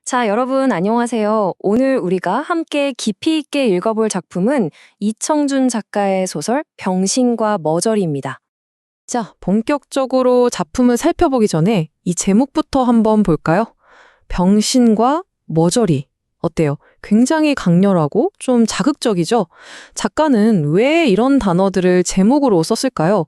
자, 여러분 안녕하세요. 오늘 우리가 함께 깊이 있게 읽어볼 작품은 이청준 작가의 소설 병신과 머저리입니다. 자, 본격적으로 작품을 살펴보기 전에 이 제목부터 한번 볼까요? 병신과 머저리. 어때요? 굉장히 강렬하고 좀 자극적이죠? 작가는 왜 이런 단어들을 제목으로 썼을까요?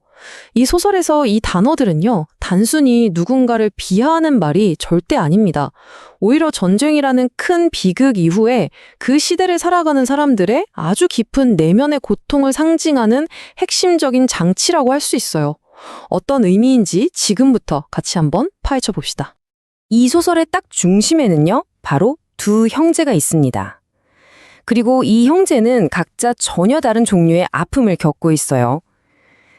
이 소설에서 이 단어들은요, 단순히 누군가를 비하하는 말이 절대 아닙니다. 오히려 전쟁이라는 큰 비극 이후에 그 시대를 살아가는 사람들의 아주 깊은 내면의 고통을 상징하는 핵심적인 장치라고 할 수 있어요. 어떤 의미인지 지금부터 같이 한번 파헤쳐 봅시다. 이 소설의 딱 중심에는요, 바로 두 형제가 있습니다. 그리고 이 형제는 각자 전혀 다른 종류의 아픔을 겪고 있어요.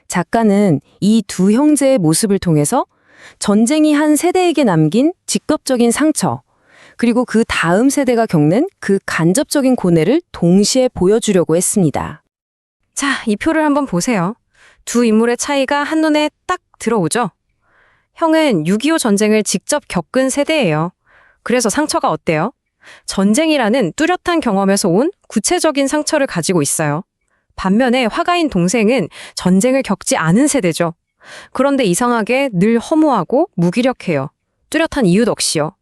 작가는 이 두 형제의 모습을 통해서 전쟁이 한 세대에게 남긴 직접적인 상처, 그리고 그 다음 세대가 겪는 그 간접적인 고뇌를 동시에 보여주려고 했습니다. 자, 이 표를 한번 보세요. 두 인물의 차이가 한눈에 딱 들어오죠? 형은 6.25 전쟁을 직접 겪은 세대예요. 그래서 상처가 어때요? 전쟁이라는 뚜렷한 경험에서 온 구체적인 상처를 가지고 있어요. 반면에 화가인 동생은 전쟁을 겪지 않은 세대죠. 그런데 이상하게 늘 허무하고 무기력해요. 뚜렷한 이유도 없이요.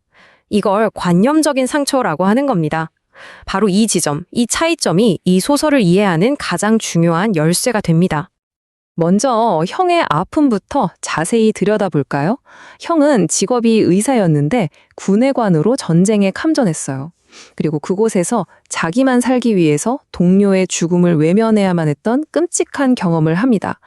이걸 관념적인 상처라고 하는 겁니다. 바로 이 지점, 이 차이점이 이 소설을 이해하는 가장 중요한 열쇠가 됩니다. 먼저 형의 아픔부터 자세히 들여다볼까요? 형은 직업이 의사였는데 군의관으로 전쟁에 참전했어요. 그리고 그곳에서 자기만 살기 위해서 동료의 죽음을 외면해야만 했던 끔찍한 경험을 합니다.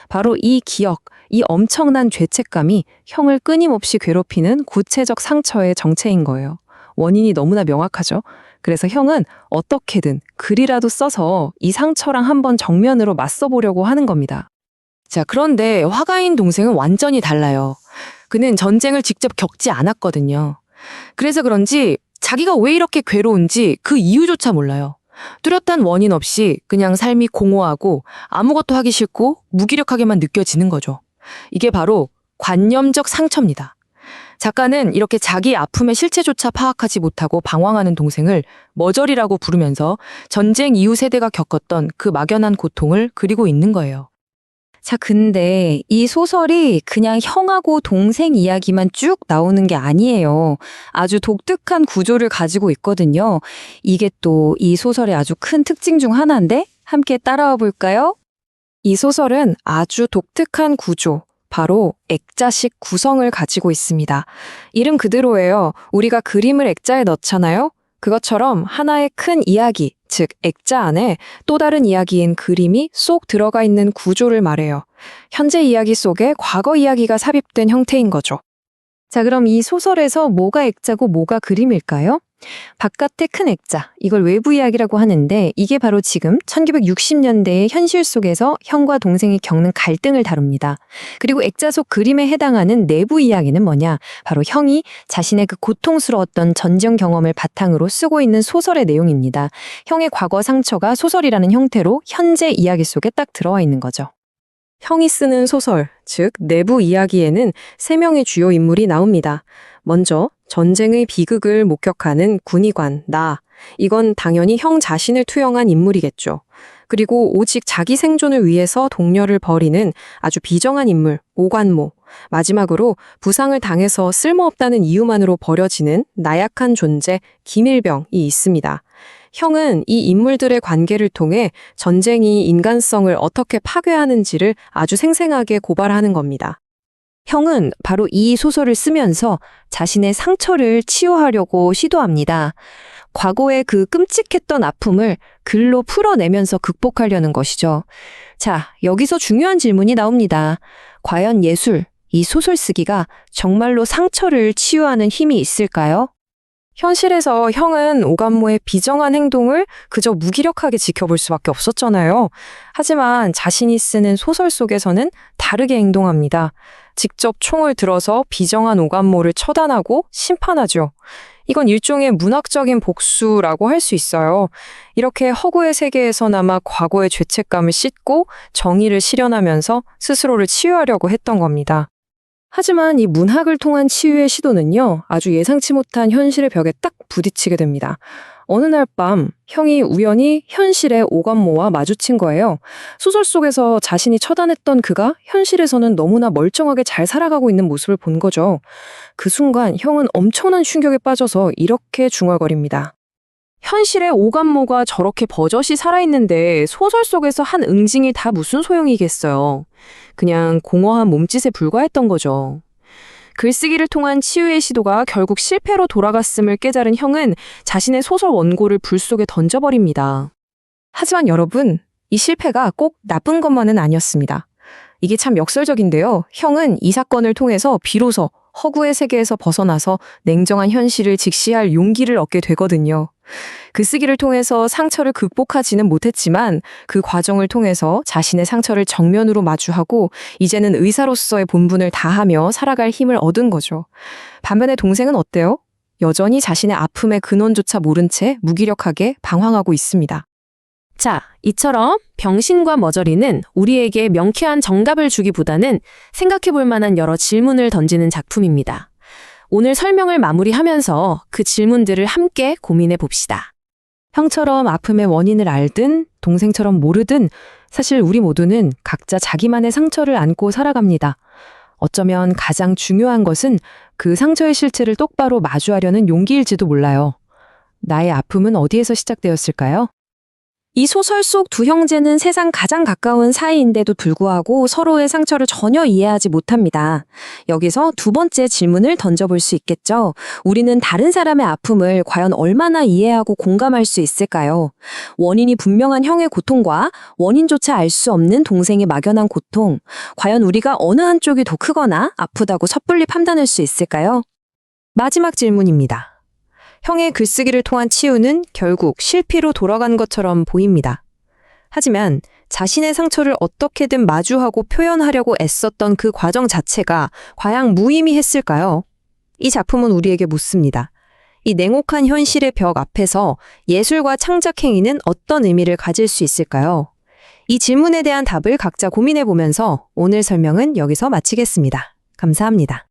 바로 이 기억, 이 엄청난 죄책감이 형을 끊임없이 괴롭히는 구체적 상처의 정체인 거예요. 원인이 너무나 명확하죠. 그래서 형은 어떻게든 글이라도 써서 이 상처랑 한번 정면으로 맞서보려고 하는 겁니다. 자, 그런데 화가인 동생은 완전히 달라요. 그는 전쟁을 직접 겪지 않았거든요. 그래서 그런지 자기가 왜 이렇게 괴로운지 그 이유조차 몰라요. 뚜렷한 원인 없이 그냥 삶이 공허하고 아무것도 하기 싫고 무기력하게만 느껴지는 거죠. 이게 바로 관념적 상처입니다. 작가는 이렇게 자기 아픔의 실체조차 파악하지 못하고 방황하는 동생을 머저리라고 부르면서 전쟁 이후 세대가 겪었던 그 막연한 고통을 그리고 있는 거예요. 자, 근데 이 소설이 그냥 형하고 동생 이야기만 쭉 나오는 게 아니에요. 아주 독특한 구조를 가지고 있거든요. 이게 또 이 소설의 아주 큰 특징 중 하나인데 함께 따라와 볼까요? 이 소설은 아주 독특한 구조, 바로 액자식 구성을 가지고 있습니다. 이름 그대로예요. 우리가 그림을 액자에 넣잖아요. 그것처럼 하나의 큰 이야기, 즉 액자 안에 또 다른 이야기인 그림이 쏙 들어가 있는 구조를 말해요. 현재 이야기 속에 과거 이야기가 삽입된 형태인 거죠. 자, 그럼 이 소설에서 뭐가 액자고 뭐가 그림일까요? 바깥의 큰 액자, 이걸 외부 이야기라고 하는데 이게 바로 지금 1960년대의 현실 속에서 형과 동생이 겪는 갈등을 다룹니다. 그리고 액자 속 그림에 해당하는 내부 이야기는 뭐냐? 바로 형이 자신의 그 고통스러웠던 전쟁 경험을 바탕으로 쓰고 있는 소설의 내용입니다. 형의 과거 상처가 소설이라는 형태로 현재 이야기 속에 딱 들어와 있는 거죠. 형이 쓰는 소설, 즉 내부 이야기에는 3명의 주요 인물이 나옵니다. 먼저 전쟁의 비극을 목격하는 군의관, 나. 이건 당연히 형 자신을 투영한 인물이겠죠. 그리고 오직 자기 생존을 위해서 동료를 버리는 아주 비정한 인물, 오관모. 마지막으로 부상을 당해서 쓸모없다는 이유만으로 버려지는 나약한 존재, 김일병이 있습니다. 형은 이 인물들의 관계를 통해 전쟁이 인간성을 어떻게 파괴하는지를 아주 생생하게 고발하는 겁니다. 형은 바로 이 소설을 쓰면서 자신의 상처를 치유하려고 시도합니다. 과거의 그 끔찍했던 아픔을 글로 풀어내면서 극복하려는 것이죠. 자, 여기서 중요한 질문이 나옵니다. 과연 예술, 이 소설 쓰기가 정말로 상처를 치유하는 힘이 있을까요? 현실에서 형은 오감모의 비정한 행동을 그저 무기력하게 지켜볼 수밖에 없었잖아요. 하지만 자신이 쓰는 소설 속에서는 다르게 행동합니다. 직접 총을 들어서 비정한 오감모를 처단하고 심판하죠. 이건 일종의 문학적인 복수라고 할 수 있어요. 이렇게 허구의 세계에서나마 과거의 죄책감을 씻고 정의를 실현하면서 스스로를 치유하려고 했던 겁니다. 하지만 이 문학을 통한 치유의 시도는요, 아주 예상치 못한 현실의 벽에 딱 부딪히게 됩니다. 어느 날 밤, 형이 우연히 현실의 오감모와 마주친 거예요. 소설 속에서 자신이 처단했던 그가 현실에서는 너무나 멀쩡하게 잘 살아가고 있는 모습을 본 거죠. 그 순간 형은 엄청난 충격에 빠져서 이렇게 중얼거립니다. 현실의 오감모가 저렇게 버젓이 살아있는데 소설 속에서 한 응징이 다 무슨 소용이겠어요. 그냥 공허한 몸짓에 불과했던 거죠. 글쓰기를 통한 치유의 시도가 결국 실패로 돌아갔음을 깨달은 형은 자신의 소설 원고를 불 속에 던져버립니다. 하지만 여러분, 이 실패가 꼭 나쁜 것만은 아니었습니다. 이게 참 역설적인데요. 형은 이 사건을 통해서 비로소 허구의 세계에서 벗어나서 냉정한 현실을 직시할 용기를 얻게 되거든요. 글쓰기를 통해서 상처를 극복하지는 못했지만 그 과정을 통해서 자신의 상처를 정면으로 마주하고 이제는 의사로서의 본분을 다하며 살아갈 힘을 얻은 거죠. 반면에 동생은 어때요? 여전히 자신의 아픔의 근원조차 모른 채 무기력하게 방황하고 있습니다. 자, 이처럼 병신과 머저리는 우리에게 명쾌한 정답을 주기보다는 생각해 볼 만한 여러 질문을 던지는 작품입니다. 오늘 설명을 마무리하면서 그 질문들을 함께 고민해 봅시다. 형처럼 아픔의 원인을 알든 동생처럼 모르든 사실 우리 모두는 각자 자기만의 상처를 안고 살아갑니다. 어쩌면 가장 중요한 것은 그 상처의 실체를 똑바로 마주하려는 용기일지도 몰라요. 나의 아픔은 어디에서 시작되었을까요? 이 소설 속 두 형제는 세상 가장 가까운 사이인데도 불구하고 서로의 상처를 전혀 이해하지 못합니다. 여기서 두 번째 질문을 던져볼 수 있겠죠. 우리는 다른 사람의 아픔을 과연 얼마나 이해하고 공감할 수 있을까요? 원인이 분명한 형의 고통과 원인조차 알 수 없는 동생의 막연한 고통. 과연 우리가 어느 한쪽이 더 크거나 아프다고 섣불리 판단할 수 있을까요? 마지막 질문입니다. 형의 글쓰기를 통한 치유는 결국 실패로 돌아간 것처럼 보입니다. 하지만 자신의 상처를 어떻게든 마주하고 표현하려고 애썼던 그 과정 자체가 과연 무의미했을까요? 이 작품은 우리에게 묻습니다. 이 냉혹한 현실의 벽 앞에서 예술과 창작 행위는 어떤 의미를 가질 수 있을까요? 이 질문에 대한 답을 각자 고민해 보면서 오늘 설명은 여기서 마치겠습니다. 감사합니다.